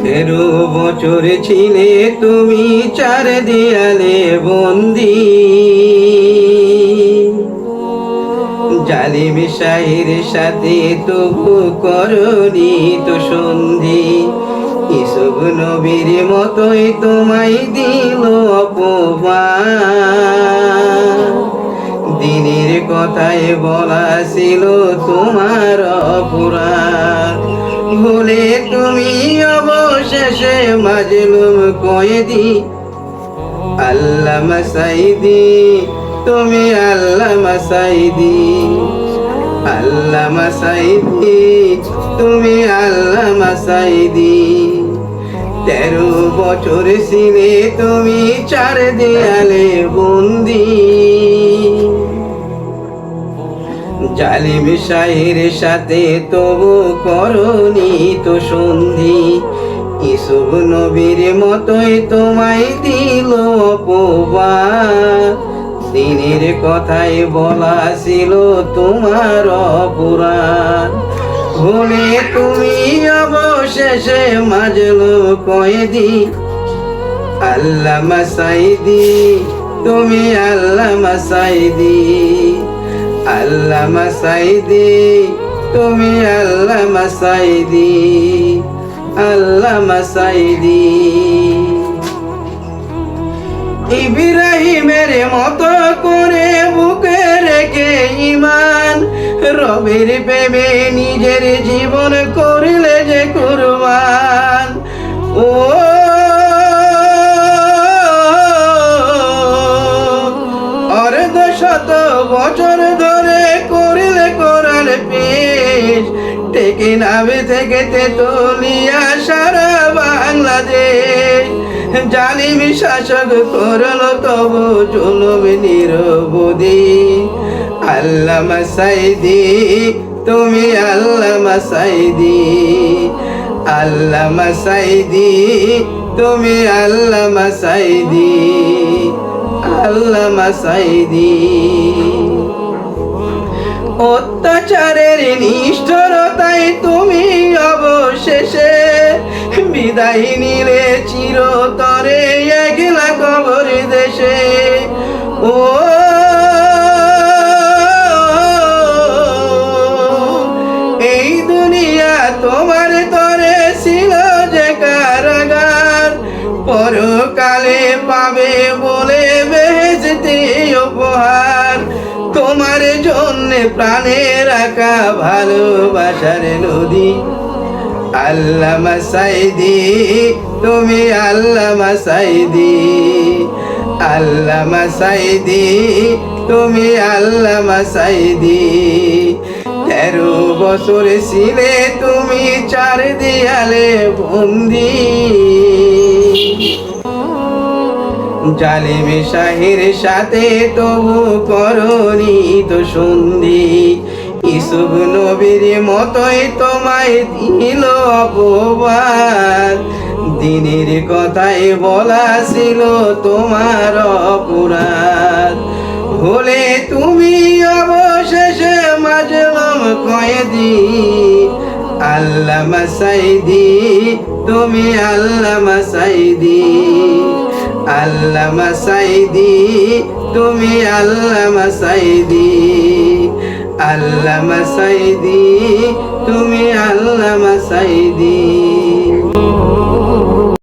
বছর ছিলে তুমি চার দেয়ালে বন্দি, জালিম শাহের সাথে তবু করনি তো সন্ধি। ইসুফ নবীর মতোই তোমায় দিল অপমান, দিনের কথায় বলা ছিল তোমার অপরাধ। ভুলে তুমি অবশেষে মাজলুম কয়েদি, আল্লামা সাঈদী তুমি আল্লামা সাঈদী, আল্লামা সাঈদী তুমি আল্লামা সাঈদী। 13 বছর ছিলে তুমি চার দেয়ালে বন্দি, জালিম শাহের সাথে তবু করনি তো সন্ধি। ইসুফ নবীর মতোই তোমায় দিল অপবাদ, দিনের কথাই বলা ছিল তোমার অপরাধ। ভুলে তুমি অবশেষে মাজলুম কয়েদি, আল্লামা সাঈদী তুমি আল্লামা সাঈদী, আল্লামা সাঈদী তুমি আল্লামা সাঈদী, আল্লামা সাঈদী। ইব্রাহিমের মতো করে বুকে রেখে ঈমান, রবের প্রেমে নিজের জীবন করলে যে কুরবান। ও অর্ধশত বছর ধরে করলে কোরআন পেশ, টেকে নামে থেকে তেতুলিয়া সারা বাংলাদেশ। জালিম শাসক করল তবু জুলুম নিরবধি, আল্লামা সাঈদী তুমি আল্লামা সাঈদী, আল্লামা সাঈদী তুমি আল্লামা সাঈদী, আল্লামা সাঈদী। অত্যাচারের নিষ্ঠুরতায় তুমি অবশেষে বিদায় নিলে চিরতরে একলা কবর দেশে। ও এই দুনিয়া তোমার তরে ছিল যে কারাগার, পরকালে পাবে বলে বেহেশতে উপহার। তোমার জন্য প্রাণে রাখা ভালোবাসার নদী, আল্লামা সাঈদী তুমি আল্লামা সাঈদী, আল্লামা সাঈদী তুমি আল্লামা সাঈদী। 13 বছর ছিলে তুমি চার দেয়ালে বন্দি, জালিম শাহের সাথে তবু করনি তো সন্ধি। ইসুফ নবীর মতোই তোমায় দিল অপবাদ, দিনের কথাই বলা ছিল তোমার অপরাধ। ভুলে তুমি অবশেষে মাজলুম কয়েদি, আল্লামা সাঈদী তুমি আল্লামা সাঈদী, আল্লামা সাঈদী তুমি আল্লামা সাঈদী, আল্লামা সাঈদী তুমি আল্লামা সাঈদী।